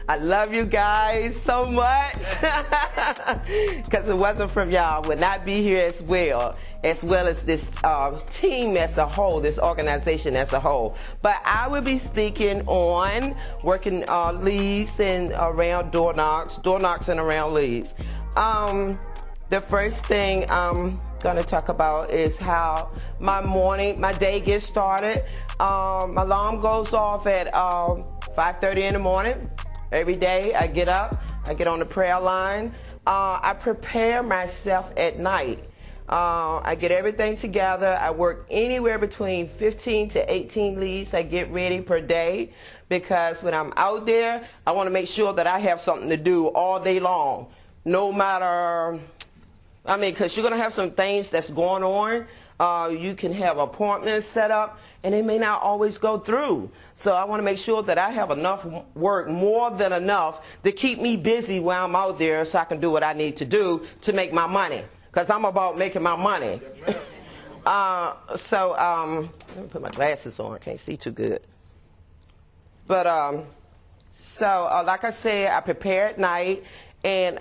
I love you guys so much. Because it wasn't from y'all, I would not be here as well as this team as a whole, this organization as a whole. But I will be speaking on working leads and around door knocks and around leads. The first thing I'm going to talk about is how my day gets started. My alarm goes off at 5:30 in the morning. Every day I get up, I get on the prayer line. I prepare myself at night. I get everything together. I work anywhere between 15 to 18 leads I get ready per day, because when I'm out there, I want to make sure that I have something to do all day long. No matter, because you're going to have some things that's going on. You can have appointments set up, and they may not always go through. So I want to make sure that I have enough work, more than enough, to keep me busy while I'm out there so I can do what I need to do to make my money. Because I'm about making my money. Let me put my glasses on. I can't see too good. But, like I said, I prepare at night, and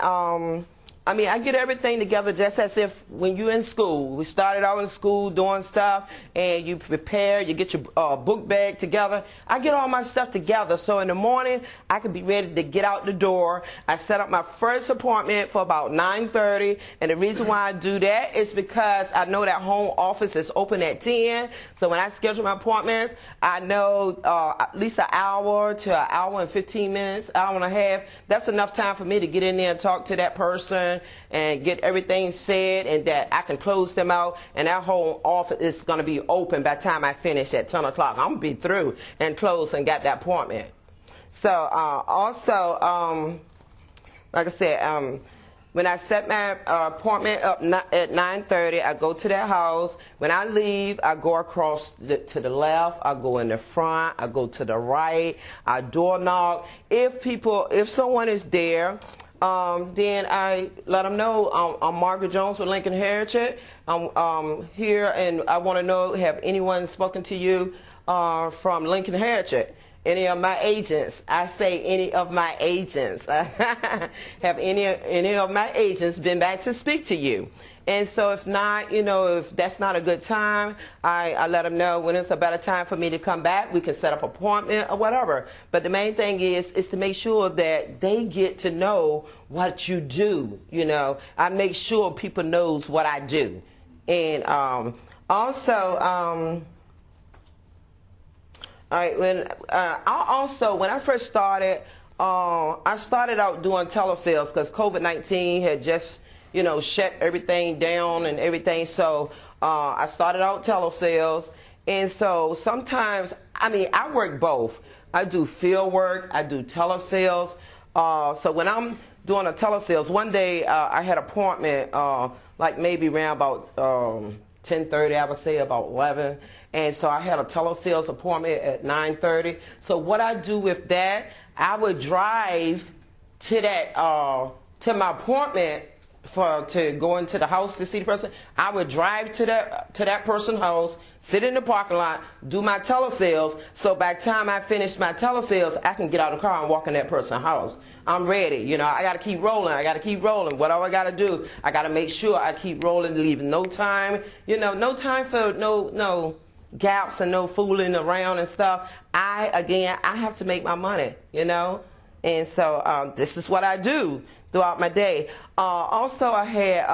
I get everything together just as if when you're in school. We started out in school doing stuff, and you prepare, you get your book bag together. I get all my stuff together, so in the morning, I can be ready to get out the door. I set up my first appointment for about 9:30, and the reason why I do that is because I know that home office is open at 10, so when I schedule my appointments, I know at least an hour to an hour and 15 minutes, hour and a half. That's enough time for me to get in there and talk to that person and get everything said, and that I can close them out, and that whole office is going to be open by the time I finish at 10 o'clock. I'm going to be through and closed and got that appointment. So like I said, when I set my appointment up at 9:30, I go to that house. When I leave, I go across to the left, I go in the front, I go to the right, I door knock. If someone is there, then I let them know I'm Margaret Jones with Lincoln Heritage. I'm here, and I want to know, have anyone spoken to you from Lincoln Heritage? Any of my agents? I say any of my agents. Have any of my agents been back to speak to you? And so if not, if that's not a good time, I let them know when it's a better time for me to come back. We can set up an appointment or whatever. But the main thing is to make sure that they get to know what you do. I make sure people knows what I do. And also, all right, when I first started, I started out doing telesales because COVID-19 had just shut everything down and everything. So I started out telesales. And so sometimes, I work both. I do field work, I do telesales. So when I'm doing a telesales, one day I had an appointment, like maybe around about 10:30, I would say about 11. And so I had a telesales appointment at 9:30. So what I do with that, I would drive to that, to my appointment to go into the house to see the person. I would drive to that person's house, sit in the parking lot, do my telesales, so by the time I finish my telesales, I can get out of the car and walk in that person's house. I'm ready. I got to keep rolling. Whatever I got to do, I got to make sure I keep rolling, leaving no time, no time for no gaps and no fooling around and stuff. I have to make my money, and so this is what I do throughout my day. Also, I had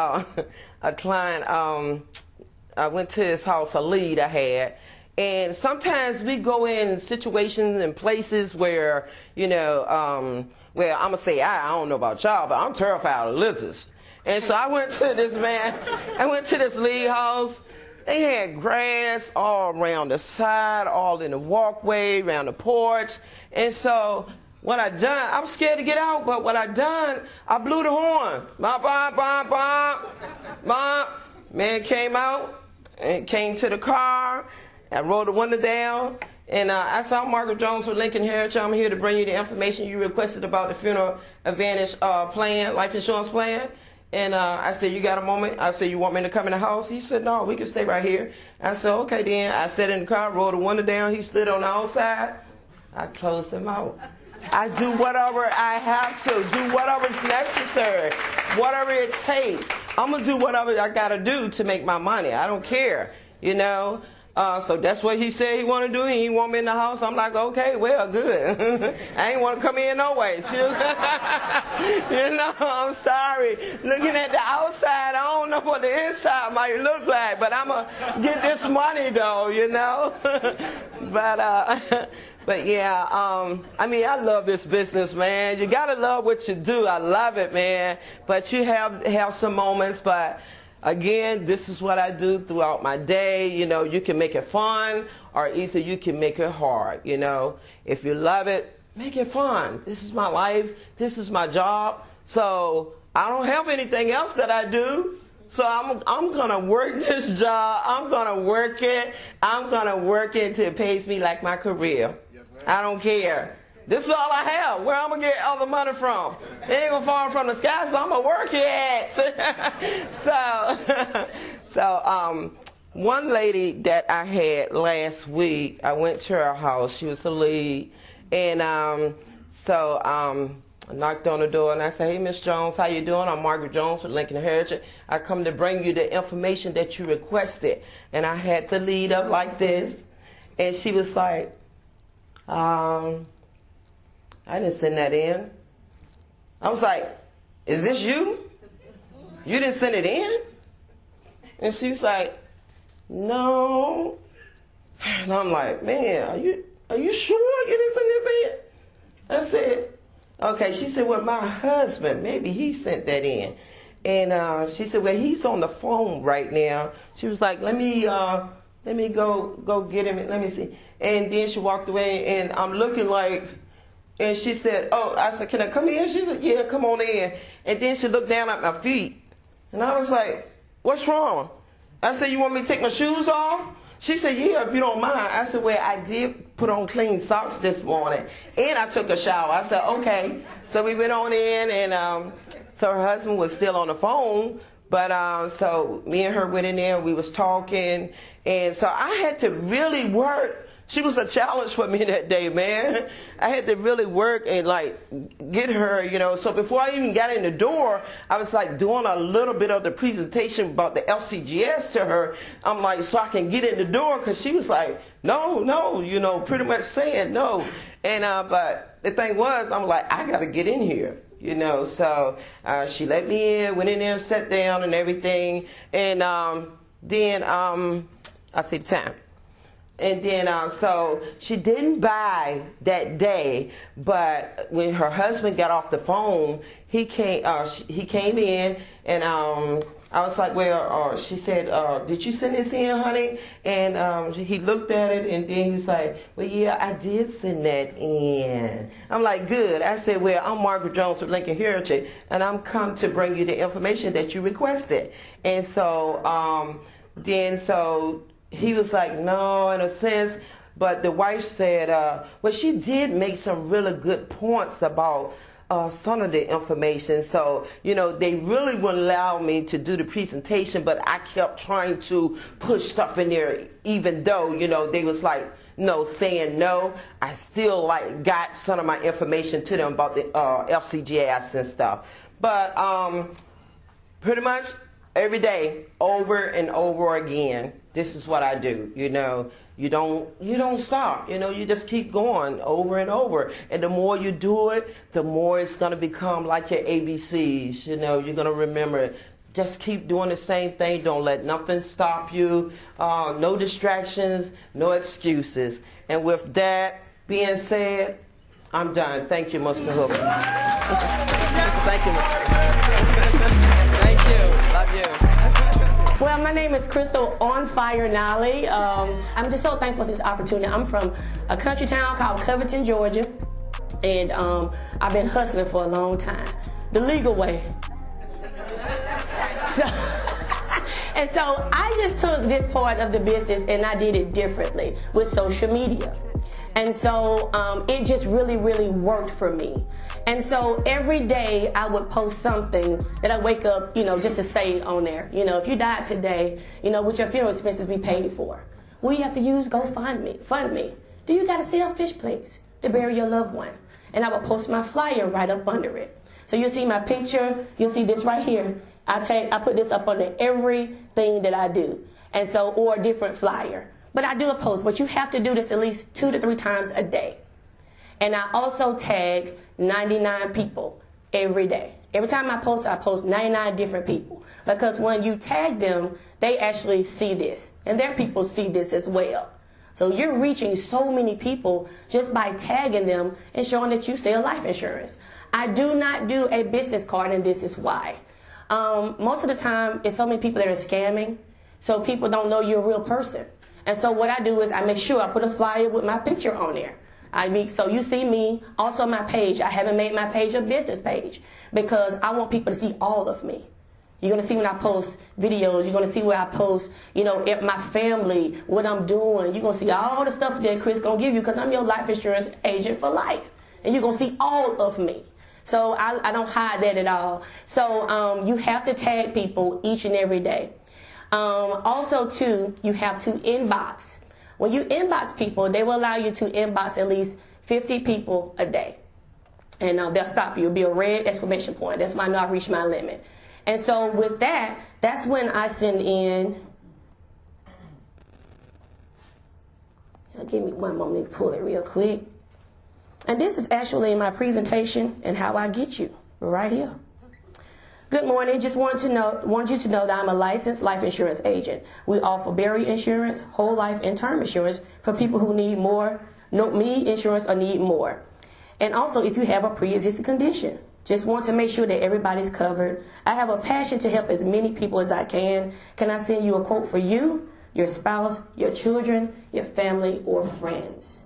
a client, I went to his house, a lead I had, and sometimes we go in situations and places where, where I'm going to say, I don't know about y'all, but I'm terrified of lizards. And so I went to this lead house. They had grass all around the side, all in the walkway, around the porch. And so what I done, I'm scared to get out, but what I done, I blew the horn. Bop, bop, bop, bop, bop. Man came out and came to the car. I rolled the window down. And I said, I'm Margaret Jones with Lincoln Heritage. I'm here to bring you the information you requested about the Funeral Advantage plan, life insurance plan. And I said, you got a moment? I said, you want me to come in the house? He said, no, we can stay right here. I said, okay then. I sat in the car, rolled the window down. He stood on the outside. I closed him out. I do whatever I have to, do whatever's necessary, whatever it takes. I'm going to do whatever I got to do to make my money. I don't care, you know. So that's what he said he want to do. He want me in the house. I'm like, okay, well, good. I ain't want to come in no way. You know, I'm sorry. Looking at the outside, I don't know what the inside might look like, but I'm going to get this money, though, you know. But yeah, I mean, I love this business, man. You got to love what you do. I love it, man. But you have some moments, but again, this is what I do throughout my day. You know, you can make it fun, or either you can make it hard, you know. If you love it, make it fun. This is my life. This is my job. So I don't have anything else that I do. So I'm going to work this job. I'm going to work it. I'm going to work it until it pays me like my career. Yes, I don't care. This is all I have. Where I'm going to get all the money from? It ain't going to fall from the sky, so I'm going to work it. So one lady that I had last week, I went to her house. She was a lead. And I knocked on the door and I said, hey, Miss Jones, how you doing? I'm Margaret Jones with Lincoln Heritage. I come to bring you the information that you requested. And I had to lead up like this. And she was like, I didn't send that in. I was like, is this you? You didn't send it in? And she was like, no. And I'm like, man, are you sure you didn't send this in? I said, okay. She said, well, my husband, maybe he sent that in. And she said, well, he's on the phone right now. She was like, let me go get him. Let me see. And then she walked away, and I'm looking like, and she said, oh, I said, can I come in? She said, yeah, come on in. And then she looked down at my feet. And I was like, what's wrong? I said, you want me to take my shoes off? She said, yeah, if you don't mind. I said, well, I did put on clean socks this morning, and I took a shower. I said, okay. So we went on in, and so her husband was still on the phone. But so me and her went in there, and we was talking. And so I had to really work. She was a challenge for me that day, man. I had to really work and like get her, you know. So before I even got in the door, I was like doing a little bit of the presentation about the LCGS to her. I'm like, so I can get in the door, because she was like, no, you know, pretty much saying no. And but the thing was, I'm like, I got to get in here. You know, so she let me in, went in there, sat down and everything. And then I see the time. And then so she didn't buy that day, but when her husband got off the phone, he came in, and I was like, well, she said, did you send this in, honey? And he looked at it, and then he's like, well, yeah, I did send that in. I'm like, good. I said, well, I'm Margaret Jones with Lincoln Heritage, and I'm come to bring you the information that you requested. And so so he was like, no, in a sense. But the wife said, well, she did make some really good points about some of the information. So, you know, they really wouldn't allow me to do the presentation, but I kept trying to push stuff in there, even though, you know, they was like, no, saying no. I still like got some of my information to them about the FCGS and stuff. But pretty much every day, over and over again, this is what I do. You know, you don't stop. You know, you just keep going over and over. And the more you do it, the more it's going to become like your ABCs. You know, you're going to remember it. Just keep doing the same thing. Don't let nothing stop you. No distractions, no excuses. And with that being said, I'm done. Thank you, Mr. Hooker. Thank you. Thank you. Love you. Well, my name is Crystal On Fire Nolly. I'm just so thankful for this opportunity. I'm from a country town called Covington, Georgia, and I've been hustling for a long time, the legal way. So I just took this part of the business and I did it differently with social media. And so it just really, really worked for me. And so every day I would post something that I wake up, you know, just to say on there. You know, if you died today, you know, would your funeral expenses be paid for? Will you have to use GoFundMe? Fund me. Do you got to sell fish plates to bury your loved one? and I would post my flyer right up under it. So you'll see my picture, you'll see this right here. I put this up under everything that I do, and so, or a different flyer. But I do a post, but you have to do this at least 2 to 3 times a day. And I also tag 99 people every day. Every time I post 99 different people. Because when you tag them, they actually see this. And their people see this as well. So you're reaching so many people just by tagging them and showing that you sell life insurance. I do not do a business card, and this is why. Most of the time, it's so many people that are scamming, so people don't know you're a real person. And so what I do is I make sure I put a flyer with my picture on there. So you see me, also my page. I haven't made my page a business page because I want people to see all of me. You're going to see when I post videos. You're going to see where I post, my family, what I'm doing. You're going to see all the stuff that Chris going to give you because I'm your life insurance agent for life. And you're going to see all of me. So I don't hide that at all. So you have to tag people each and every day. Also, too, you have to inbox. When you inbox people, they will allow you to inbox at least 50 people a day. And they'll stop you. It'll be a red exclamation point. That's when I know I've reached my limit. And so with that, that's when I send in. Give me one moment to pull it real quick. And this is actually my presentation and how I get you right here. Good morning. Just want you to know that I'm a licensed life insurance agent. We offer burial insurance, whole life, and term insurance for people who need insurance or need more. And also, if you have a pre-existing condition, just want to make sure that everybody's covered. I have a passion to help as many people as I can. Can I send you a quote for you, your spouse, your children, your family, or friends?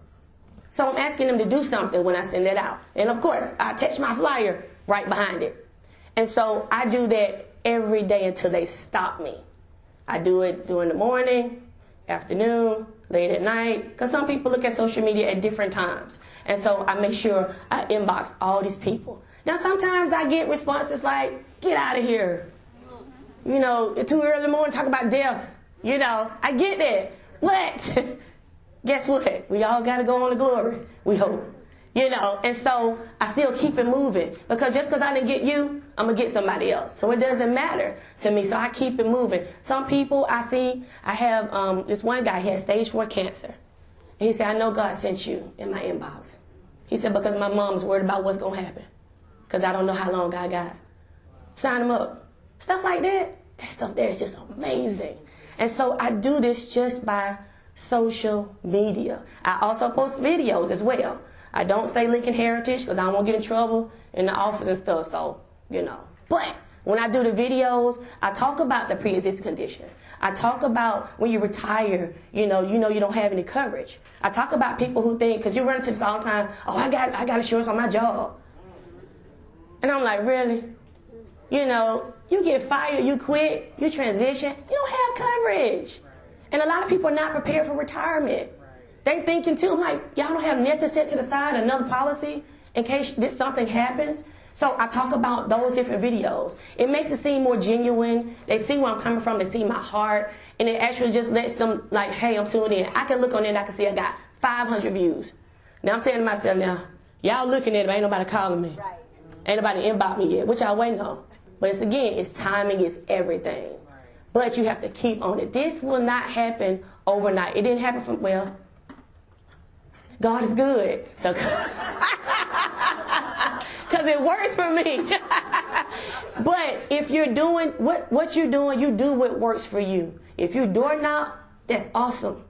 So I'm asking them to do something when I send that out. And of course, I attach my flyer right behind it. And so I do that every day until they stop me. I do it during the morning, afternoon, late at night, because some people look at social media at different times. And so I make sure I inbox all these people. Now, sometimes I get responses like, get out of here. Too early in the morning, talk about death. I get that. But guess what? We all got to go on to glory, we hope. And so I still keep it moving because just because I didn't get you, I'm going to get somebody else. So it doesn't matter to me. So I keep it moving. Some people I have this one guy, he had stage 4 cancer. And he said, I know God sent you in my inbox. He said, because my mom's worried about what's going to happen because I don't know how long I got. Sign him up. Stuff like that. That stuff there is just amazing. And so I do this just by social media. I also post videos as well. I don't say Lincoln Heritage because I don't want to get in trouble in the office and stuff, so, But when I do the videos, I talk about the pre-existing condition. I talk about when you retire, you don't have any coverage. I talk about people who think, because you run into this all the time, oh, I got insurance on my job. And I'm like, really? You get fired, you quit, you transition, you don't have coverage. And a lot of people are not prepared for retirement. They thinking too, I'm like, y'all don't have nothing set to the side, another policy in case something happens. So I talk about those different videos. It makes it seem more genuine. They see where I'm coming from. They see my heart. And it actually just lets them like, hey, I'm tuned in. I can look on it and I can see I got 500 views. Now I'm saying to myself now, y'all looking at it, but ain't nobody calling me. Right. Ain't nobody inbox me yet. What y'all waiting on? But it's timing, it's everything. But you have to keep on it. This will not happen overnight. It didn't happen God is good. So, because it works for me. But if you're doing what you're doing, you do what works for you. If you door knock, that's awesome.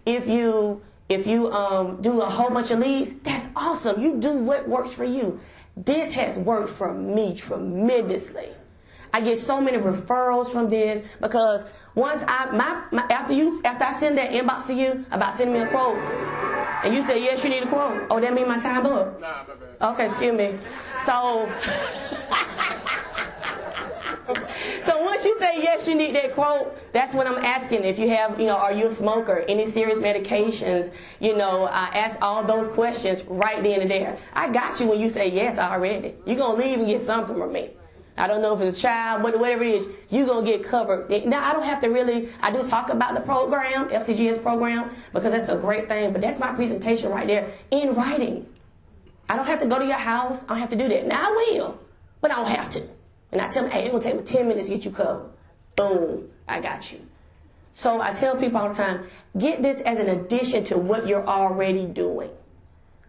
If you do a whole bunch of leads, that's awesome. You do what works for you. This has worked for me tremendously. I get so many referrals from this because once after I send that inbox to you about sending me a quote, and you say yes, you need a quote. Oh, that means my time up. Nah, my bad. Okay, excuse me. So, so once you say yes, you need that quote. That's what I'm asking. If you have, are you a smoker? Any serious medications? I ask all those questions right then and there. I got you when you say yes already. You're gonna leave and get something from me. I don't know if it's a child, whatever it is, you're going to get covered. Now, I don't have to I do talk about the program, FCGS program, because that's a great thing, but that's my presentation right there in writing. I don't have to go to your house. I don't have to do that. Now I will, but I don't have to. And I tell them, hey, it's going to take me 10 minutes to get you covered. Boom, I got you. So I tell people all the time, get this as an addition to what you're already doing.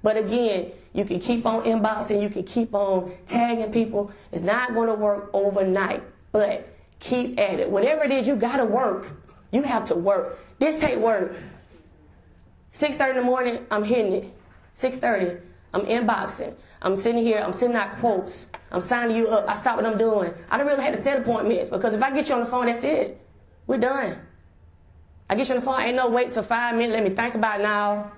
But again, you can keep on inboxing, you can keep on tagging people. It's not going to work overnight, but keep at it. Whatever it is, you got to work. You have to work. This take work. 6:30 in the morning, I'm hitting it. 6:30, I'm inboxing. I'm sitting here, I'm sending out quotes. I'm signing you up. I stop what I'm doing. I don't really have to set appointments because if I get you on the phone, that's it. We're done. I get you on the phone, ain't no wait till 5 minutes. Let me think about it now.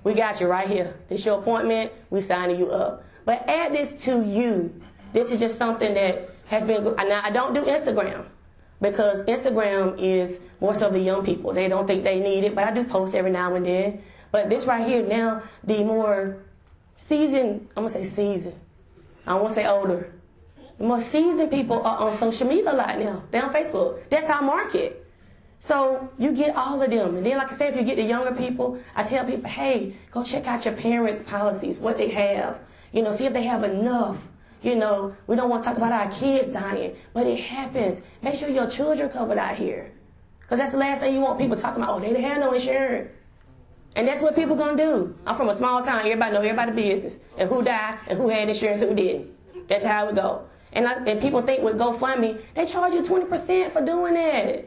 We got you right here. This your appointment. We signing you up. But add this to you. This is just something that has been. Now I don't do Instagram because Instagram is more so the young people. They don't think they need it, but I do post every now and then. But this right here now, the more seasoned, I'm gonna say seasoned. I don't want to say older. The more seasoned people are on social media a lot now. They're on Facebook. That's our market. So you get all of them. And then, like I said, if you get the younger people, I tell people, hey, go check out your parents' policies, what they have. You know, see if they have enough. You know, we don't want to talk about our kids dying, but it happens. Make sure your children covered out here. Because that's the last thing you want people talking about. Oh, they didn't have no insurance. And that's what people going to do. I'm from a small town. Everybody know everybody's business. And who died and who had insurance and who didn't. That's how it go. And people think with GoFundMe, they charge you 20% for doing that.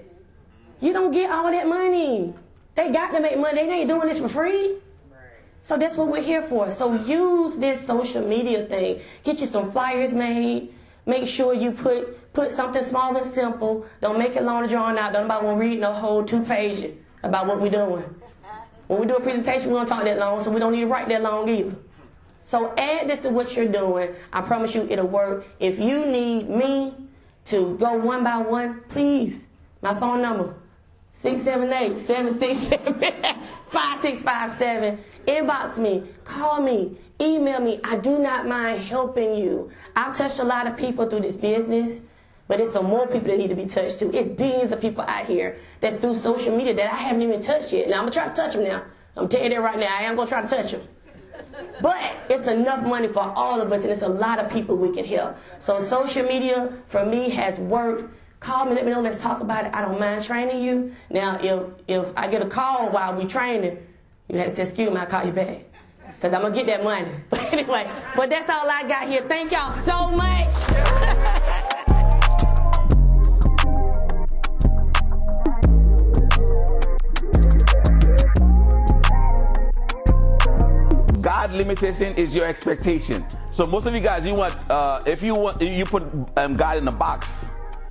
You don't get all that money. They got to make money. They ain't doing this for free. So that's what we're here for. So use this social media thing. Get you some flyers made. Make sure you put something small and simple. Don't make it long and drawn out. Don't nobody want to read no whole 2-page about what we're doing. When we do a presentation, we don't talk that long, so we don't need to write that long either. So add this to what you're doing. I promise you it'll work. If you need me to go one by one, please, my phone number, 678-767-5657. Inbox me, call me, email me. I do not mind helping you. I've touched a lot of people through this business, but it's some more people that need to be touched too. It's billions of people out here that's through social media that I haven't even touched yet. Now, I'm going to try to touch them now. I'm telling you that right now. I am going to try to touch them. But it's enough money for all of us, and it's a lot of people we can help. So social media, for me, has worked. Call me, let me know, let's talk about it. I don't mind training you. Now, if I get a call while we training, you have to say, excuse me, I'll call you back. Because I'm going to get that money. But anyway, but that's all I got here. Thank y'all so much. God limitation is your expectation. So most of you guys, you want, if you want, you put God in a box.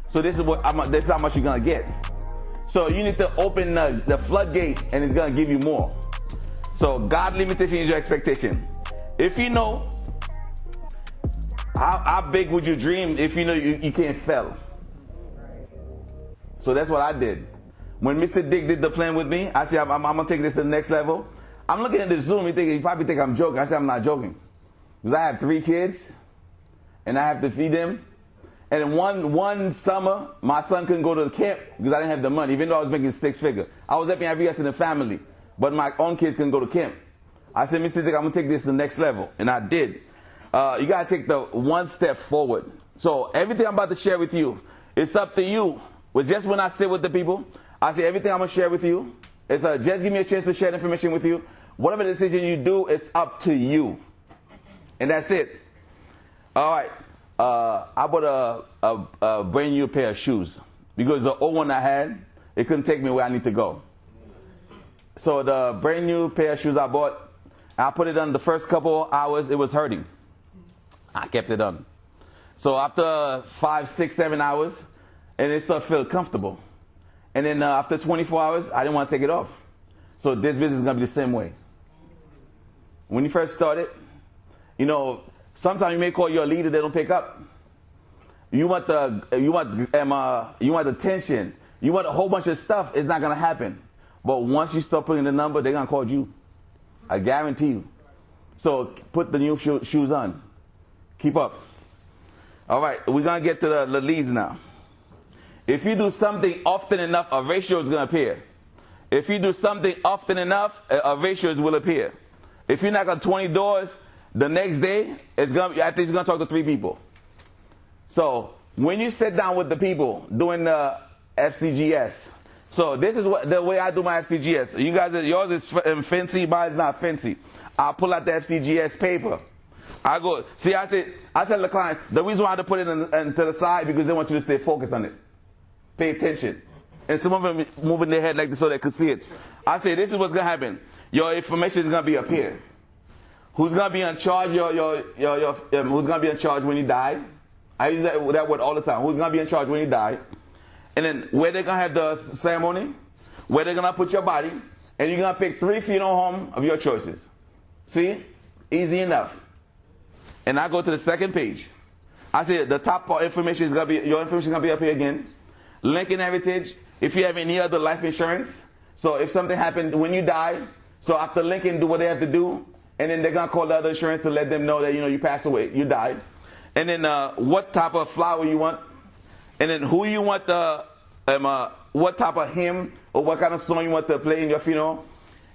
So this is this is how much you're gonna get. So you need to open the floodgate, and it's gonna give you more. So God limitation is your expectation. If you know, how big would you dream if you know you can't fail? So that's what I did. When Mr. Dick did the plan with me, I said I'm gonna take this to the next level. I'm looking at the Zoom. He probably think I'm joking. I said I'm not joking, because I have 3 kids, and I have to feed them. And one summer, my son couldn't go to the camp because I didn't have the money, even though I was making 6 figures. I was helping every guest in the family, but my own kids couldn't go to camp. I said, Mr. Dick, I'm going to take this to the next level. And I did. You got to take the one step forward. So everything I'm about to share with you, it's up to you. But just when I sit with the people, I say everything I'm going to share with you, it's just give me a chance to share the information with you. Whatever decision you do, it's up to you. And that's it. All right. I bought a brand new pair of shoes because the old one I had, it couldn't take me where I need to go. So the brand new pair of shoes I bought, I put it on the first couple hours, it was hurting. I kept it on. So after 5, 6, 7 hours, and it started to feel comfortable. And then after 24 hours, I didn't want to take it off. So this business is going to be the same way. When you first started, you know, sometimes you may call your leader, they don't pick up. You want attention. You want a whole bunch of stuff. It's not going to happen. But once you start putting the number, they're going to call you. I guarantee you. So put the new shoes on. Keep up. All right, we're going to get to the leads now. If you do something often enough, a ratio is going to appear. If you do something often enough, a ratio will appear. If you knock on 20 doors, The next day, I think he's gonna talk to 3 people. So when you sit down with the people doing the FCGS, so this is the way I do my FCGS. You guys, yours is fancy, mine is not fancy. I'll pull out the FCGS paper. I go, see, I tell the client, the reason why I have to put it to the side because they want you to stay focused on it. Pay attention. And some of them moving their head like this so they could see it. I say, this is what's going to happen. Your information is going to be up here. Who's going to be in charge? Who's going to be in charge when you die? I use that word all the time. Who's going to be in charge when you die? And then where they're going to have the ceremony, where they're going to put your body, and you're going to pick 3 funeral homes of your choices. See? Easy enough. And I go to the second page. I say the top part information is going to be, your information is going to be up here again. Lincoln Heritage, if you have any other life insurance. So if something happened when you die, so after Lincoln do what they have to do, and then they're going to call the other insurance to let them know that, you passed away, you died. And then what type of flower you want. And then who you want what type of hymn or what kind of song you want to play in your funeral.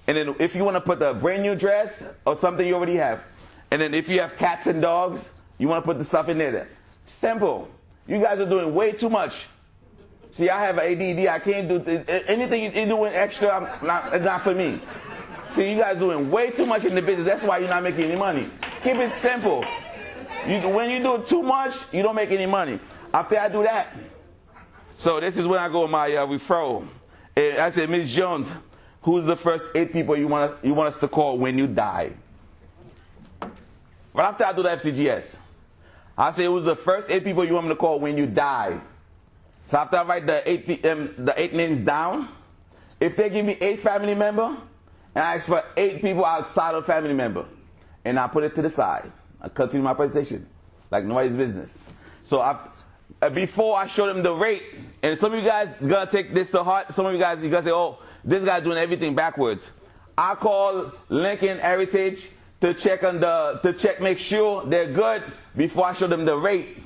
And then if you want to put a brand new dress or something you already have. And then if you have cats and dogs, you want to put the stuff in there. Simple. You guys are doing way too much. See, I have ADD. I can't do anything you're doing extra. It's not for me. See, you guys are doing way too much in the business. That's why you're not making any money. Keep it simple. When you do too much, you don't make any money. After I do that, so this is when I go with my referral. And I said, Ms. Jones, who's the first 8 people you want us to call when you die? But after I do the FCGS, I say, who's the first 8 people you want me to call when you die? So after I write the 8 names down, if they give me 8 family members, and I ask for 8 people outside of family member, and I put it to the side. I continue my presentation like nobody's business. So before I show them the rate, and some of you guys are gonna take this to heart. Some of you guys, you're gonna say, "Oh, this guy's doing everything backwards." I call Lincoln Heritage to check, make sure they're good before I show them the rate.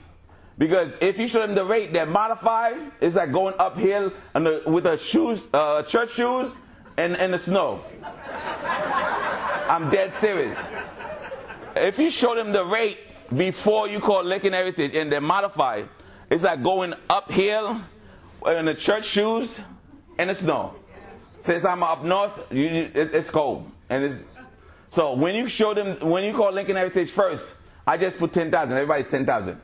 Because if you show them the rate, they're modified. It's like going uphill with the shoes, church shoes, and the snow. I'm dead serious. If you show them the rate before you call Lincoln Heritage and they're modified, it's like going uphill in the church shoes and the snow. Since I'm up north, it's cold. So when you call Lincoln Heritage first, I just put 10,000. Everybody's 10,000.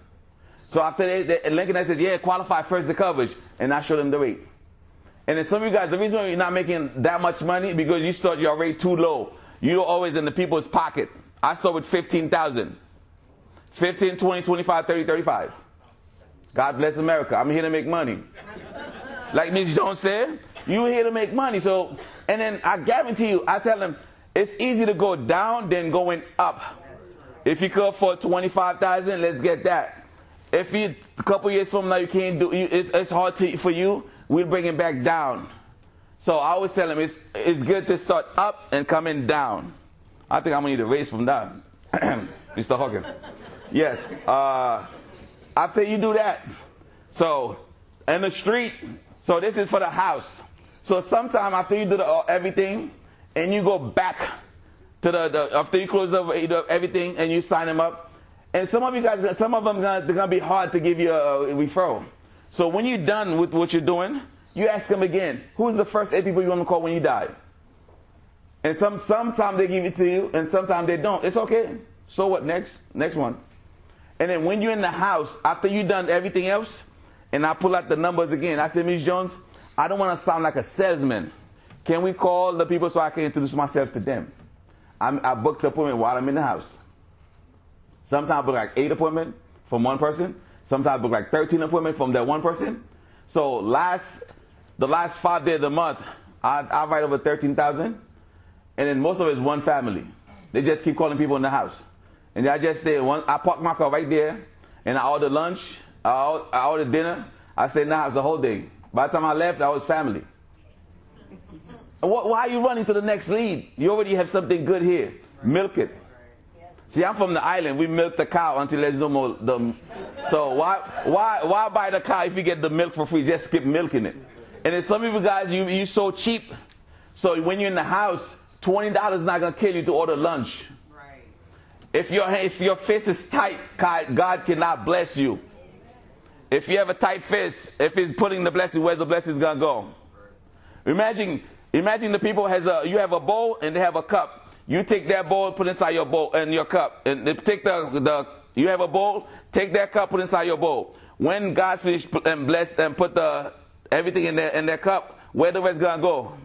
So after Lincoln Heritage said, yeah, qualify first the coverage, and I show them the rate. And then some of you guys, the reason why you're not making that much money because you start your rate too low. You're always in the people's pocket. I start with 15,000. 15, 20, 25, 30, 35. God bless America. I'm here to make money. Like Ms. Jones said, you're here to make money. So, and then I guarantee you, I tell them, it's easy to go down than going up. If you could afford 25,000, let's get that. If you, a couple years from now, you can't do, it's hard for you, we'll bring it back down. So I always tell them, it's good to start up and coming down. I think I'm going to need a raise from down. Mr. Hawkins. Yes. After you do that, so in the street, so this is for the house. So sometime after you do everything, and you go back to after you close everything and you sign them up, and some of you guys, some of them they're gonna be hard to give you a referral. So when you're done with what you're doing, you ask them again, who's the first 8 people you want to call when you die? And sometimes they give it to you, and sometimes they don't. It's okay. So what? Next one. And then when you're in the house, after you've done everything else, and I pull out the numbers again, I say, Ms. Jones, I don't want to sound like a salesman. Can we call the people so I can introduce myself to them? I booked the appointment while I'm in the house. Sometimes I book like 8 appointments from one person. Sometimes I book like 13 appointments from that one person. So the last 5 days of the month, I write over 13,000. And then most of it is one family. They just keep calling people in the house. And I just stay I park my car right there, and I order lunch, I order dinner. I stay in the house the whole day. By the time I left, I was family. Why are you running to the next lead? You already have something good here. Milk it. See, I'm from the island. We milk the cow until there's no more. So why buy the cow if you get the milk for free? Just keep milking it. And then some of you guys, you so cheap. So when you're in the house, $20 is not going to kill you to order lunch. Right. If your fist is tight, God cannot bless you. If you have a tight fist, if He's putting the blessing, where's the blessing gonna go? Imagine the people you have a bowl and they have a cup. You take that bowl, put inside your bowl and your cup, and take you have a bowl, take that cup, put inside your bowl. When God finished and blessed and put everything in their cup, where the rest gonna go?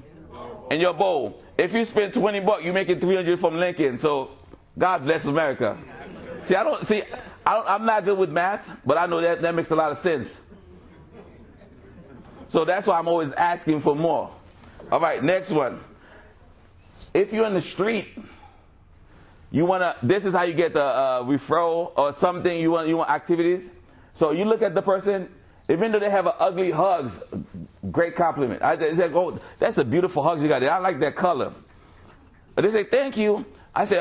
In your bowl. If you spend $20, you make it 300 from Lincoln. So God bless America. I'm not good with math, but I know that makes a lot of sense. So that's why I'm always asking for more. All right, next one. If you're in the street, this is how you get the referral or something, you want activities. So you look at the person, even though they have an ugly hugs, great compliment. I say, oh, that's a beautiful hugs you got there. I like that color. But they say, thank you. I say,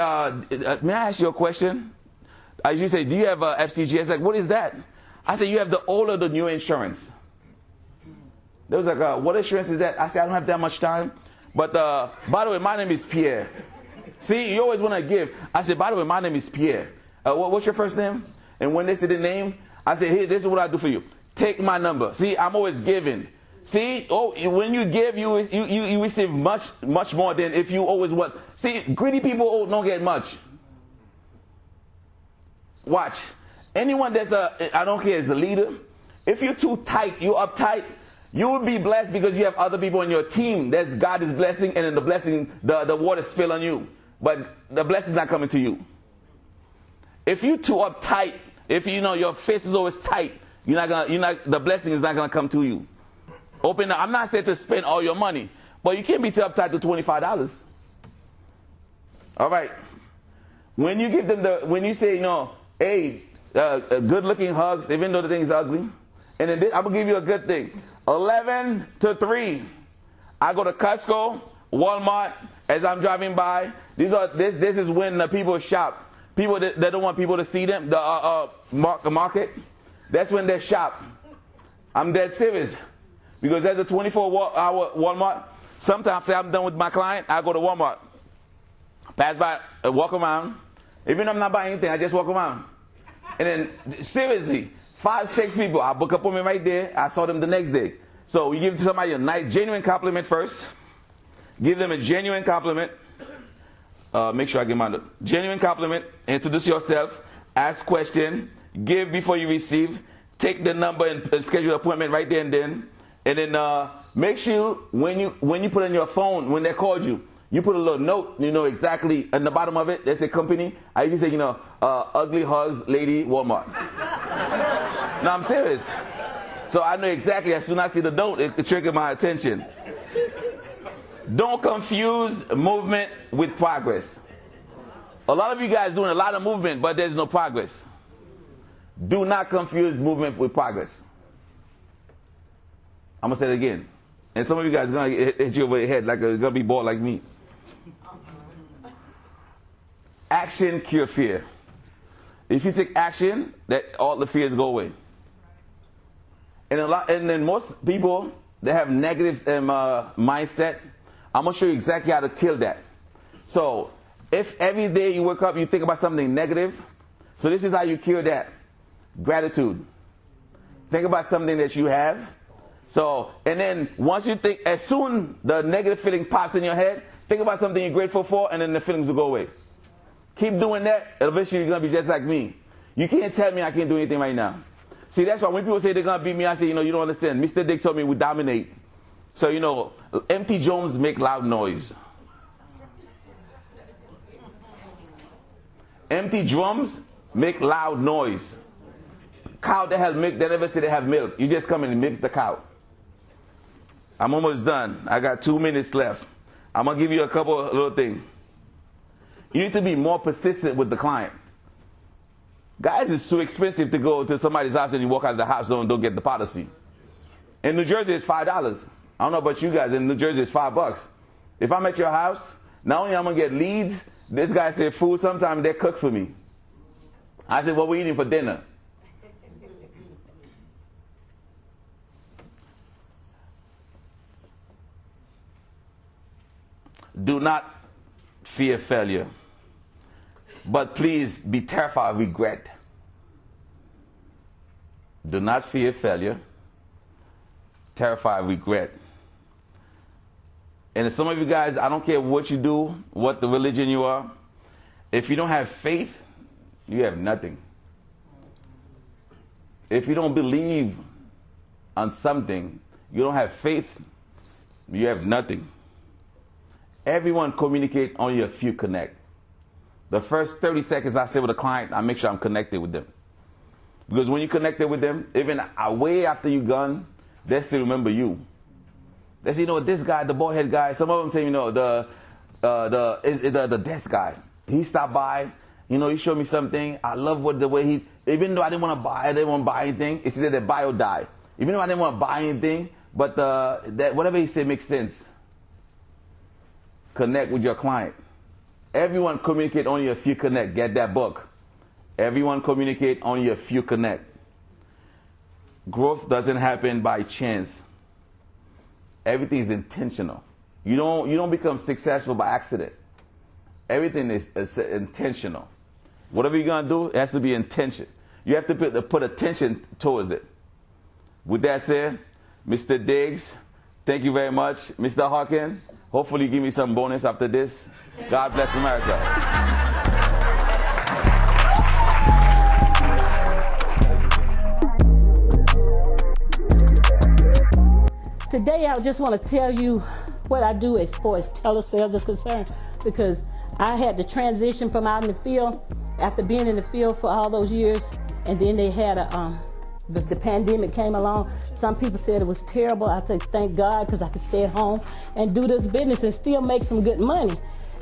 may I ask you a question? You say, do you have a FCG? I was like, what is that? I said, you have the old or the new insurance? They was like, what insurance is that? I said, I don't have that much time. But by the way, my name is Pierre. See, you always want to give. I said, by the way, my name is Pierre. What's your first name? And when they say the name, I say, here, this is what I do for you. Take my number. See, I'm always giving. See, when you give, you receive much more than if you always want. See, greedy people don't get much. Watch. Anyone I don't care, is a leader. If you're too tight, you're uptight, you will be blessed because you have other people in your team that God is blessing, and then the blessing, the water spill on you. But the blessing is not coming to you. If you're too uptight, if your face is always tight, the blessing is not gonna come to you. I'm not saying to spend all your money, but you can't be too uptight to $25. All right. When you give them when you say, hey, good looking hugs, even though the thing is ugly, and then I'm gonna give you a good thing. 11 to 3. I go to Costco, Walmart, as I'm driving by. This is when the people shop. People that don't want people to see them, the market. That's when they shop. I'm dead serious. Because there's a 24-hour Walmart. Sometimes after I'm done with my client, I go to Walmart. Pass by, walk around. Even though I'm not buying anything, I just walk around. And then, seriously, 5, 6 people, I book up on me right there. I saw them the next day. So you give somebody a nice, genuine compliment first. Give them a genuine compliment. Make sure I give them a genuine compliment. Introduce yourself. Ask question. Give before you receive. Take the number and schedule an appointment right there and then. And then make sure when you put on your phone, when they called you, you put a little note, exactly in the bottom of it. There's a company. I usually say, ugly hugs, lady, Walmart. No, I'm serious. So I know exactly, as soon as I see the note, it triggered my attention. Don't confuse movement with progress. A lot of you guys doing a lot of movement, but there's no progress. Do not confuse movement with progress. I'm going to say it again. And some of you guys are going to hit you over the head like it's going to be bored like me. Action cure fear. If you take action, all the fears go away. And then most people that have negative mindset, I'm going to show you exactly how to kill that. So if every day you wake up, you think about something negative, so this is how you cure that. Gratitude. Think about something that you have. So, and then once you think, as soon the negative feeling pops in your head, think about something you're grateful for, and then the feelings will go away. Keep doing that, and eventually you're going to be just like me. You can't tell me I can't do anything right now. See, that's why when people say they're going to beat me, I say, you don't understand. Mr. Dick told me we dominate. So, empty drums make loud noise. Empty drums make loud noise. Cow that has milk, they never say they have milk. You just come in and milk the cow. I'm almost done. I got 2 minutes left. I'm going to give you a couple of little things. You need to be more persistent with the client. Guys, it's too expensive to go to somebody's house and you walk out of the house and don't get the policy. In New Jersey, it's $5. I don't know about you guys. In New Jersey, it's $5. If I'm at your house, not only I'm going to get leads, this guy said food, sometimes they cook for me. I said, what we eating for dinner? Do not fear failure. But please be terrified of regret. Do not fear failure. Terrified of regret. And some of you guys, I don't care what you do, what the religion you are, if you don't have faith, you have nothing. If you don't believe on something, you don't have faith, you have nothing. Everyone communicate, only a few connect. The first 30 seconds I sit with a client, I make sure I'm connected with them. Because when you connected with them, even way after you're gone, they still remember you. They say, you know, this guy, the bald head guy, some of them say, you know, the deaf guy. He stopped by, you know, he showed me something. I love the way he, even though I didn't want to buy anything, it's either the buy or die. Even though I didn't want to buy anything, but that whatever he said makes sense. Connect with your client. Everyone communicate, only a few connect. Get that book. Everyone communicate, only a few connect. Growth doesn't happen by chance. Everything is intentional. You don't become successful by accident. Everything is intentional. Whatever you're gonna do, it has to be intention. You have to put attention towards it. With that said, Mr. Diggs, thank you very much. Mr. Hawkins, hopefully you give me some bonus after this. God bless America. Today, I just want to tell you what I do as far as telesales is concerned, because I had to transition from out in the field after being in the field for all those years, and then they had the pandemic came along. Some people said it was terrible. I say thank God, because I could stay at home and do this business and still make some good money.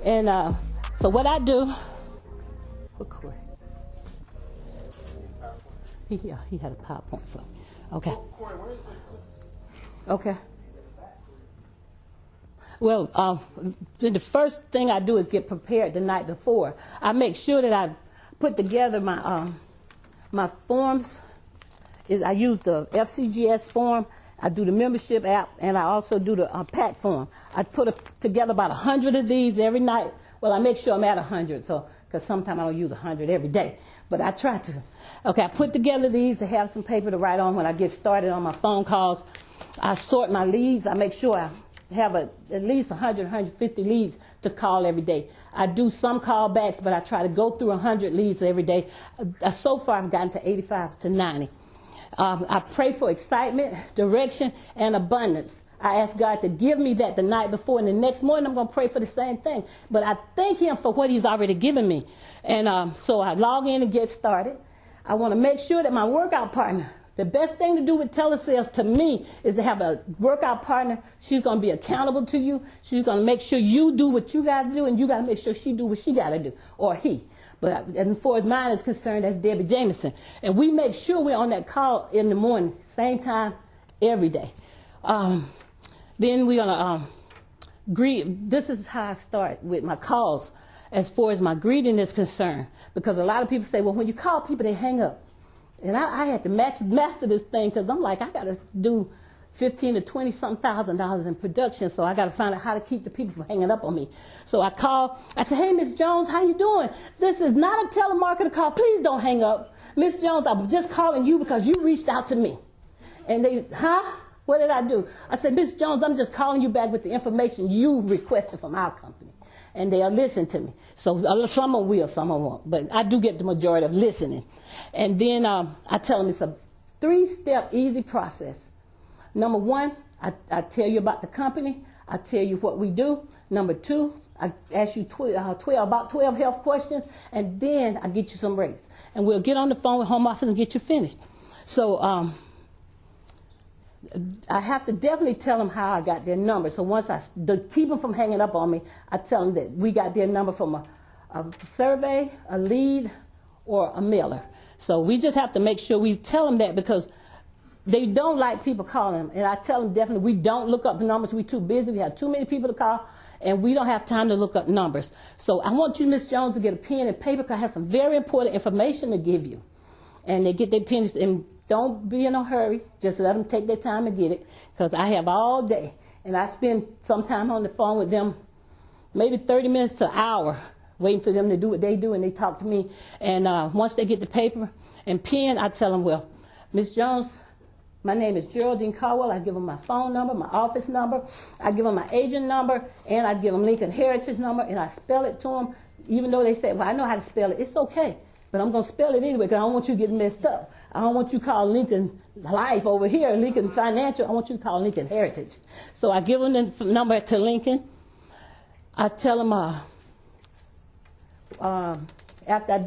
And so what I do, he had a PowerPoint for me. Okay. Okay. Well, the first thing I do is get prepared the night before. I make sure that I put together my my forms. I use the FCGS form. I do the membership app, and I also do the PAC form. I put together about 100 of these every night. Well, I make sure I'm at 100, so because sometimes I don't use 100 every day, but I try to. Okay, I put together these to have some paper to write on when I get started on my phone calls. I sort my leads. I make sure I have at least 100, 150 leads to call every day. I do some callbacks, but I try to go through 100 leads every day. So far, I've gotten to 85 to 90. I pray for excitement, direction, and abundance. I ask God to give me that the night before, and the next morning I'm going to pray for the same thing. But I thank Him for what He's already given me. And so I log in and get started. I want to make sure that my workout partner, the best thing to do with telesales to me is to have a workout partner. She's going to be accountable to you. She's going to make sure you do what you got to do, and you got to make sure she do what she got to do, or he. But as far as mine is concerned, that's Debbie Jameson. And we make sure we're on that call in the morning, same time, every day. Then we're going to greet. This is how I start with my calls as far as my greeting is concerned. Because a lot of people say, well, when you call people, they hang up. And I had to master this thing, because I'm like, I got to do $15,000 to $20,000 in production, so I got to find out how to keep the people from hanging up on me. So I call. I said, hey, Miss Jones, how you doing? This is not a telemarketer call. Please don't hang up. Miss Jones, I'm just calling you because you reached out to me. And they, huh? What did I do? I said, Miss Jones, I'm just calling you back with the information you requested from our company. And they'll listen to me. So some will, some won't. But I do get the majority of listening. And then I tell them it's a 3-step easy process. Number 1, I tell you about the company. I tell you what we do. Number 2, I ask you about 12 health questions. And then I get you some rates. And we'll get on the phone with home office and get you finished. So I have to definitely tell them how I got their number. So once to keep them from hanging up on me, I tell them that we got their number from a survey, a lead, or a mailer. So we just have to make sure we tell them that, because they don't like people calling them. And I tell them definitely we don't look up the numbers. We're too busy. We have too many people to call, and we don't have time to look up numbers. So I want you, Miss Jones, to get a pen and paper, because I have some very important information to give you. And they get their pens, and don't be in a hurry. Just let them take their time and get it, because I have all day. And I spend some time on the phone with them, maybe 30 minutes to an hour, waiting for them to do what they do, and they talk to me. And once they get the paper and pen, I tell them, well, Ms. Jones, my name is Geraldine Caldwell. I give them my phone number, my office number. I give them my agent number, and I give them Lincoln Heritage number, and I spell it to them. Even though they say, well, I know how to spell it. It's okay, but I'm going to spell it anyway because I don't want you getting messed up. I don't want you to call Lincoln Life over here, Lincoln Financial. I want you to call Lincoln Heritage. So I give them the number to Lincoln. I tell them, after I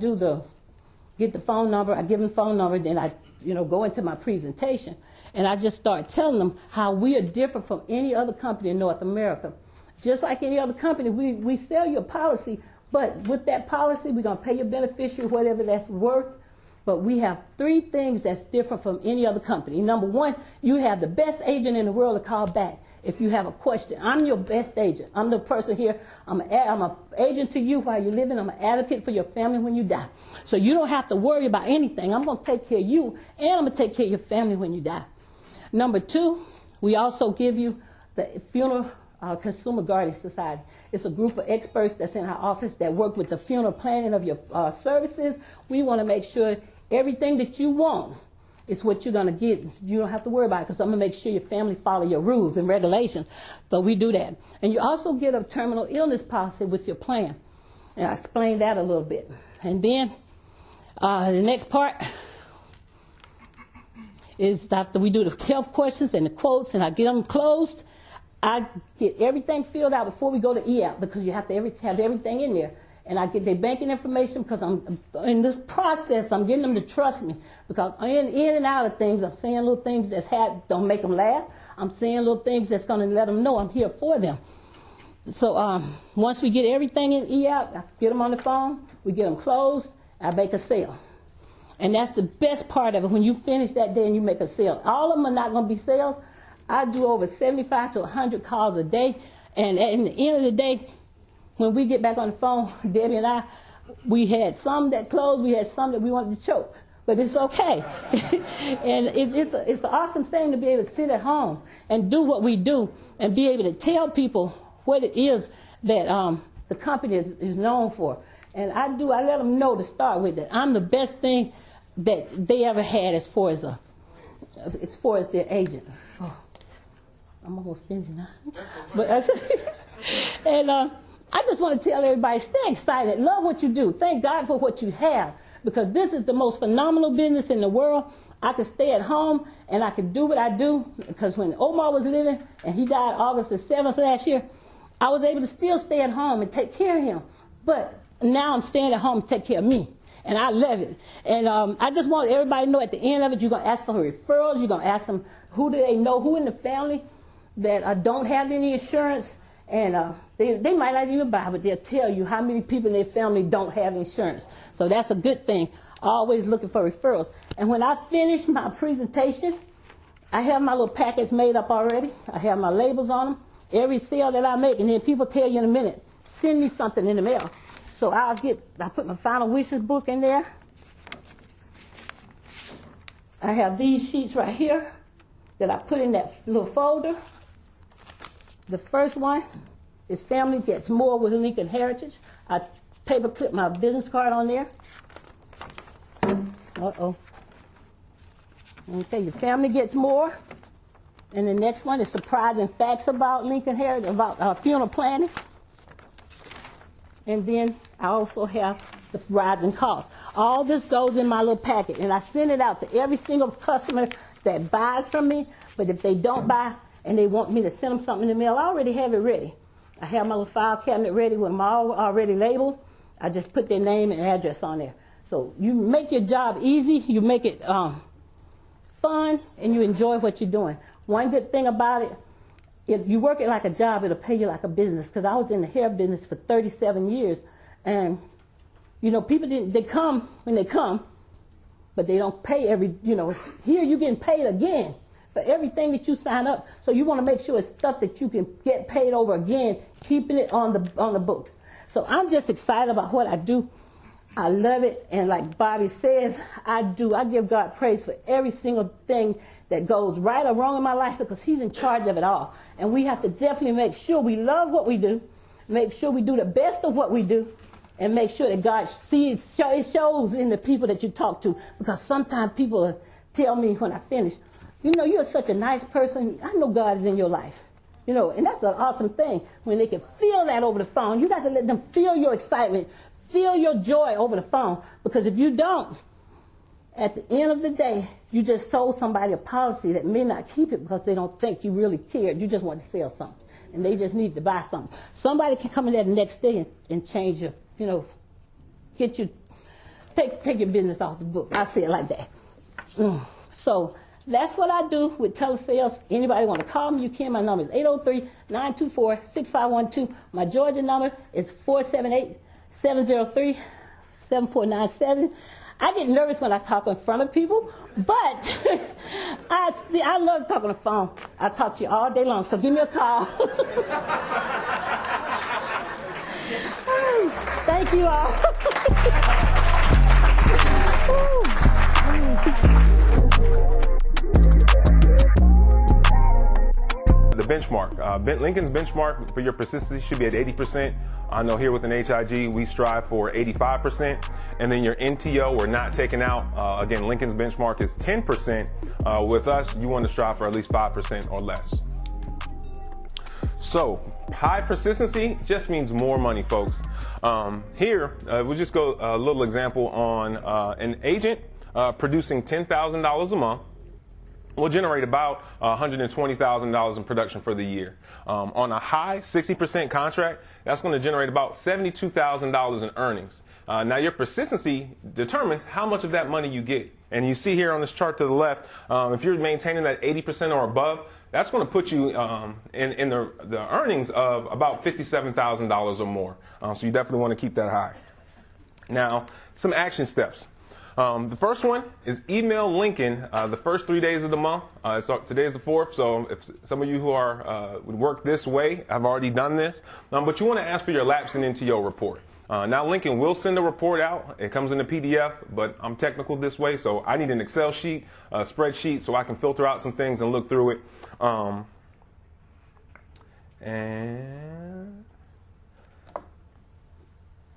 get the phone number, I give them the phone number, then I, go into my presentation. And I just start telling them how we are different from any other company in North America. Just like any other company, we sell you a policy, but with that policy, we're going to pay your beneficiary whatever that's worth. But we have 3 things that's different from any other company. Number 1, you have the best agent in the world to call back if you have a question. I'm your best agent. I'm the person here. I'm an agent to you while you're living. I'm an advocate for your family when you die. So you don't have to worry about anything. I'm going to take care of you, and I'm going to take care of your family when you die. Number 2, we also give you the Funeral Consumer Guardian Society. It's a group of experts that's in our office that work with the funeral planning of your services. We want to make sure everything that you want is what you're going to get. You don't have to worry about it because I'm going to make sure your family follow your rules and regulations. But we do that. And you also get a terminal illness policy with your plan. And I explained that a little bit. And then the next part is after we do the health questions and the quotes and I get them closed, I get everything filled out before we go to EAP because you have to have everything in there. And I get their banking information because I'm in this process, I'm getting them to trust me. Because in and out of things, I'm saying little things that's don't make them laugh. I'm saying little things that's going to let them know I'm here for them. So once we get everything in EAP, I get them on the phone, we get them closed, I make a sale. And that's the best part of it, when you finish that day and you make a sale. All of them are not going to be sales. I do over 75 to 100 calls a day. And at the end of the day, when we get back on the phone, Debbie and I, we had some that closed, we had some that we wanted to choke. But it's okay. And it's an awesome thing to be able to sit at home and do what we do and be able to tell people what it is that the company is known for. And I let them know to start with that I'm the best thing that they ever had as far as their agent. Oh, I'm almost finished now. But and I just want to tell everybody, stay excited, love what you do, thank God for what you have, because this is the most phenomenal business in the world. I could stay at home and I could do what I do, because when Omar was living and he died August the 7th last year, I was able to still stay at home and take care of him. But now I'm staying at home to take care of me. And I love it. And I just want everybody to know at the end of it, you're going to ask for referrals. You're going to ask them who do they know, who in the family that don't have any insurance. And they might not even buy, but they'll tell you how many people in their family don't have insurance. So that's a good thing. Always looking for referrals. And when I finish my presentation, I have my little packets made up already. I have my labels on them. Every sale that I make, and then people tell you in a minute, send me something in the mail. So I put my final wishes book in there. I have these sheets right here that I put in that little folder. The first one is Family Gets More with Lincoln Heritage. I paper clip my business card on there. Uh-oh. Okay, your family gets more. And the next one is Surprising Facts about Lincoln Heritage, about funeral planning. And then I also have the rising costs. All this goes in my little packet, and I send it out to every single customer that buys from me. But if they don't buy and they want me to send them something in the mail, I already have it ready. I have my little file cabinet ready with them all already labeled. I just put their name and address on there. So you make your job easy, you make it fun, and you enjoy what you're doing. One good thing about it, if you work it like a job, it'll pay you like a business. Because I was in the hair business for 37 years. And, people they come when they come, but they don't pay here you're getting paid again for everything that you sign up. So you want to make sure it's stuff that you can get paid over again, keeping it on the books. So I'm just excited about what I do. I love it, and like Bobby says, I give God praise for every single thing that goes right or wrong in my life, because he's in charge of it all. And we have to definitely make sure we love what we do, make sure we do the best of what we do, and make sure that God sees, it shows in the people that you talk to. Because sometimes people tell me when I finish, you know, you're such a nice person. I know God is in your life. You know, and that's an awesome thing when they can feel that over the phone. You got to let them feel your excitement, feel your joy over the phone. Because if you don't, at the end of the day, you just sold somebody a policy that may not keep it because they don't think you really cared. You just want to sell something, and they just need to buy something. Somebody can come in there the next day and change your, you know, get you, take your business off the book. I say it like that. So that's what I do with telesales. Anybody want to call me, you can. My number is 803-924-6512. My Georgia number is 478-703-7497. I get nervous when I talk in front of people, but I love talking on the phone. I talk to you all day long, so give me a call. Thank you all. The benchmark. Lincoln's benchmark for your persistency should be at 80%. I know here with an HIG, we strive for 85%. And then your NTO, or not taken out, again, Lincoln's benchmark is 10%. With us, you want to strive for at least 5% or less. So, high persistency just means more money, folks. Here, we'll just go a little example on an agent producing $10,000 a month. Will generate about $120,000 in production for the year. On a high 60% contract, that's going to generate about $72,000 in earnings. Now your persistency determines how much of that money you get. And you see here on this chart to the left, if you're maintaining that 80% or above, that's going to put you in the earnings of about $57,000 or more. So you definitely want to keep that high. Now, some action steps. The first one is email Lincoln the first 3 days of the month. So today's the 4th, so if some of you who are would work this way, I've already done this. But you want to ask for your lapsing NTO report. Now Lincoln will send a report out. It comes in a PDF, but I'm technical this way, so I need an Excel sheet, a spreadsheet, so I can filter out some things and look through it. And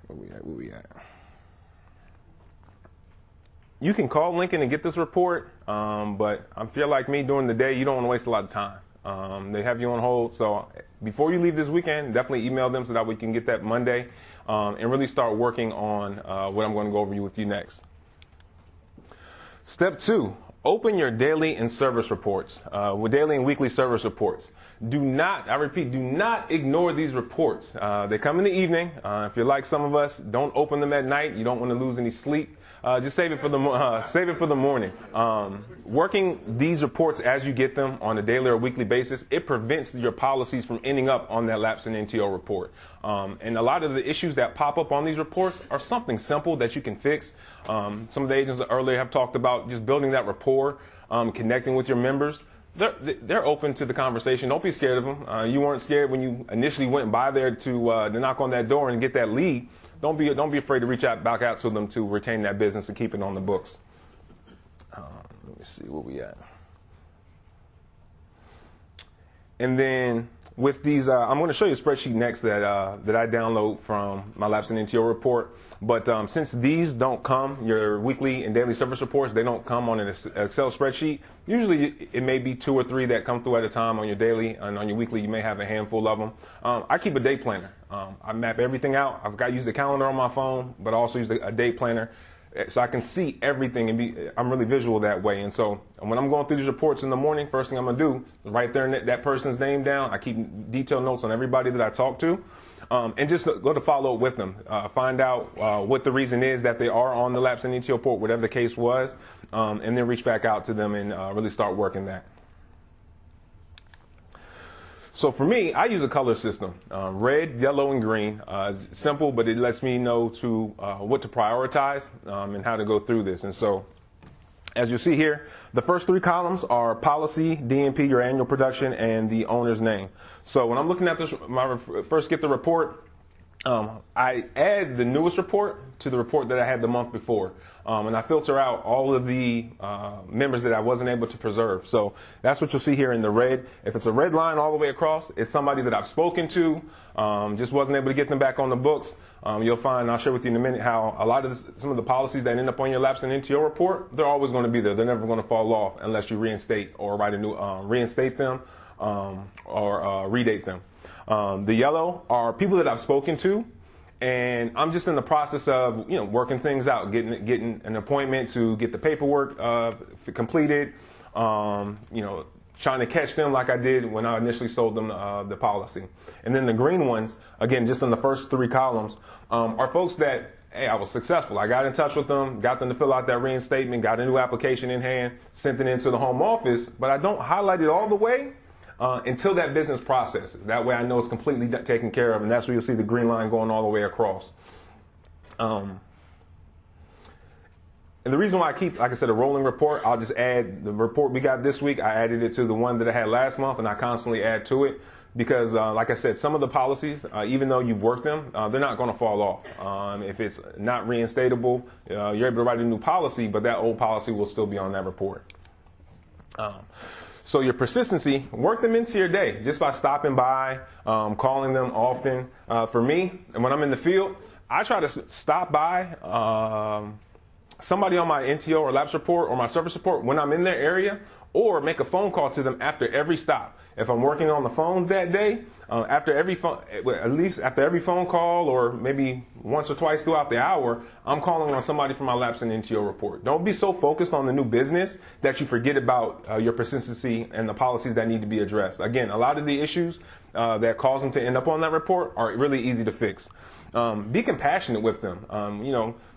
where we at? You can call Lincoln and get this report, but I feel like me during the day, you don't want to waste a lot of time. They have you on hold, so before you leave this weekend, definitely email them so that we can get that Monday and really start working on what I'm going to go over with you next. Step 2, open your daily and service reports, with daily and weekly service reports. Do not, I repeat, do not ignore these reports. They come in the evening. If you're like some of us, don't open them at night. You don't want to lose any sleep. Just save it for the morning. Working these reports as you get them on a daily or weekly basis, it prevents your policies from ending up on that lapse in NTO report. And a lot of the issues that pop up on these reports are something simple that you can fix. Some of the agents earlier have talked about just building that rapport, connecting with your members. They're open to the conversation. Don't be scared of them. You weren't scared when you initially went by there to knock on that door and get that lead. Don't be afraid to reach back out to them to retain that business and keep it on the books. Let me see where we at. And then with these, I'm going to show you a spreadsheet next that I download from my lapse in NTO report. But since these don't come, your weekly and daily service reports, they don't come on an Excel spreadsheet. Usually it may be 2 or 3 that come through at a time on your daily, and on your weekly you may have a handful of them. I keep a day planner. I map everything out. I've used a calendar on my phone, but I also use a day planner so I can see everything and I'm really visual that way. And so when I'm going through these reports in the morning, first thing I'm going to do is write that person's name down. I keep detailed notes on everybody that I talk to. And just go to follow up with them. Find out what the reason is that they are on the lapse in NTO report, whatever the case was, and then reach back out to them and really start working that. So for me, I use a color system, red, yellow, and green. It's simple, but it lets me know what to prioritize and how to go through this. And so, as you see here, the first 3 columns are policy, DNP, your annual production, and the owner's name. So when I'm looking at this, when I first get the report, I add the newest report to the report that I had the month before. and I filter out all of the members that I wasn't able to preserve. So that's what you'll see here in the red. If it's a red line all the way across, it's somebody that I've spoken to, just wasn't able to get them back on the books. You'll find, I'll share with you in a minute, how a lot of some of the policies that end up on your lapse and NTO report, they're always going to be there. They're never going to fall off unless you reinstate or write a new, reinstate them or redate them. The yellow are people that I've spoken to, and I'm just in the process of, working things out, getting an appointment to get the paperwork completed, trying to catch them like I did when I initially sold them the policy. And then the green ones, again, just in the first 3 columns, are folks that, hey, I was successful. I got in touch with them, got them to fill out that reinstatement, got a new application in hand, sent it into the home office, but I don't highlight it all the way until that business processes. That way I know it's completely taken care of, and that's where you'll see the green line going all the way across. And the reason why I keep, like I said, a rolling report, I'll just add the report we got this week. I added it to the one that I had last month, and I constantly add to it because, like I said, some of the policies, even though you've worked them, they're not going to fall off. If it's not reinstatable, you're able to write a new policy, but that old policy will still be on that report. So your persistency, work them into your day just by stopping by, calling them often. For me, and when I'm in the field, I try to stop by somebody on my NTO or lapse report or my service report when I'm in their area, or make a phone call to them after every stop. If I'm working on the phones that day, at least after every phone call, or maybe once or twice throughout the hour, I'm calling on somebody from my lapse and NTO report. Don't be so focused on the new business that you forget about your persistency and the policies that need to be addressed. Again, a lot of the issues that cause them to end up on that report are really easy to fix. Be compassionate with them.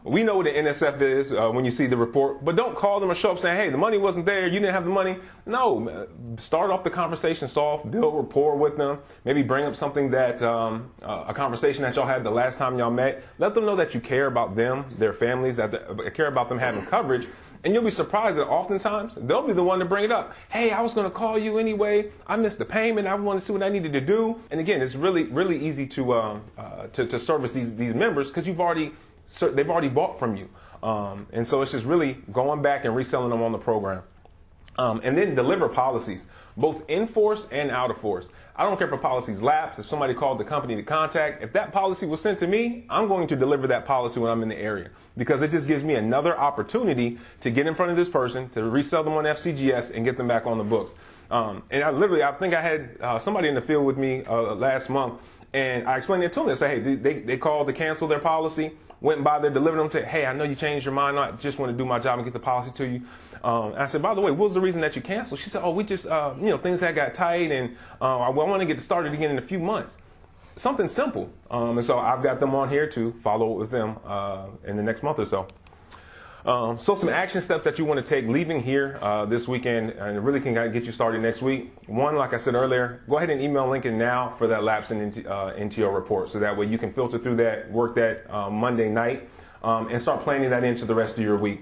We know what the NSF is when you see the report, but don't call them or show up saying, hey, the money wasn't there, you didn't have the money. No, start off the conversation soft, build rapport with them, maybe bring up something that, a conversation that y'all had the last time y'all met. Let them know that you care about them, their families, that care about them having coverage. And you'll be surprised that oftentimes they'll be the one to bring it up. Hey, I was going to call you anyway. I missed the payment. I wanted to see what I needed to do. And again, it's really, really easy to service these members because they've already bought from you. And so it's just really going back and reselling them on the program. And then deliver policies, both in force and out of force. I don't care if a policy's lapsed, if somebody called the company to contact. If that policy was sent to me, I'm going to deliver that policy when I'm in the area, because it just gives me another opportunity to get in front of this person, to resell them on FCGS and get them back on the books. And I think I had somebody in the field with me last month, and I explained it to them. I said, hey, they called to cancel their policy, went by there, delivered them, said, hey, I know you changed your mind. I just want to do my job and get the policy to you. I said, by the way, what was the reason that you canceled? She said, oh, we just, things had got tight, and I want to get started again in a few months. Something simple. And so I've got them on here to follow with them in the next month or so. So some action steps that you want to take leaving here this weekend, and it really can get you started next week. One, like I said earlier, go ahead and email Lincoln now for that lapse in NTO report, so that way you can filter through that, work that Monday night, and start planning that into the rest of your week.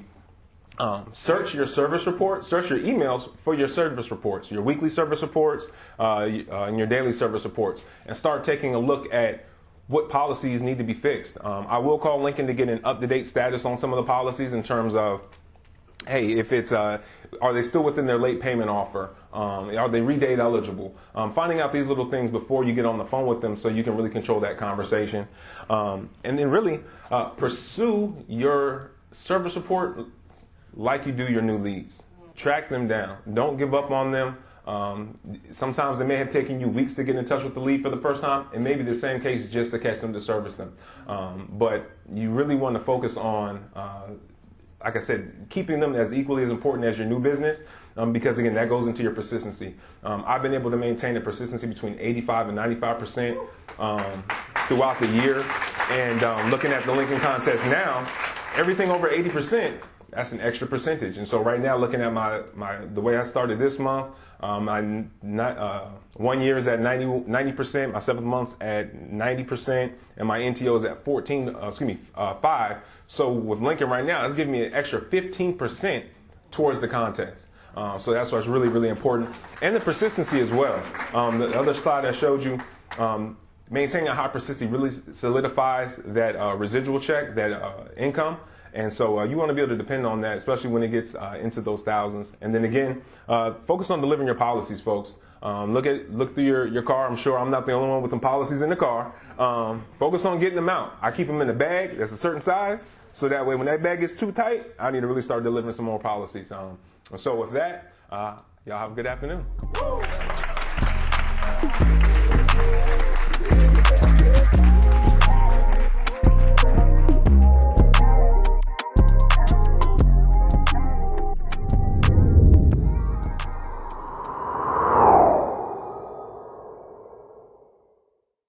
Search your service report, search your emails for your service reports, your weekly service reports, and your daily service reports, and start taking a look at what policies need to be fixed. I will call Lincoln to get an up-to-date status on some of the policies in terms of, hey, if it's, are they still within their late payment offer? Are they redate eligible? Finding out these little things before you get on the phone with them so you can really control that conversation. And then really pursue your service report like you do your new leads. Track them down. Don't give up on them. Sometimes it may have taken you weeks to get in touch with the lead for the first time. It may be the same case just to catch them, to service them. But you really want to focus on, like I said, keeping them as equally as important as your new business, because again, that goes into your persistency. I've been able to maintain a persistency between 85 and 95% throughout the year. And looking at the Lincoln contest now, everything over 80%, that's an extra percentage. And so right now, looking at the way I started this month, my 1 year is at 90%, my 7th month's at 90%, and my NTO is at 5. So with Lincoln right now, it's giving me an extra 15% towards the contest. So that's why it's really, really important. And the persistency as well. The other slide I showed you, maintaining a high persistency really solidifies that residual check, that income. And so you want to be able to depend on that, especially when it gets into those thousands. And then again, focus on delivering your policies, folks. Look through your car. I'm sure I'm not the only one with some policies in the car. Focus on getting them out. I keep them in a bag that's a certain size, so that way when that bag gets too tight, I need to really start delivering some more policies. So with that, y'all have a good afternoon.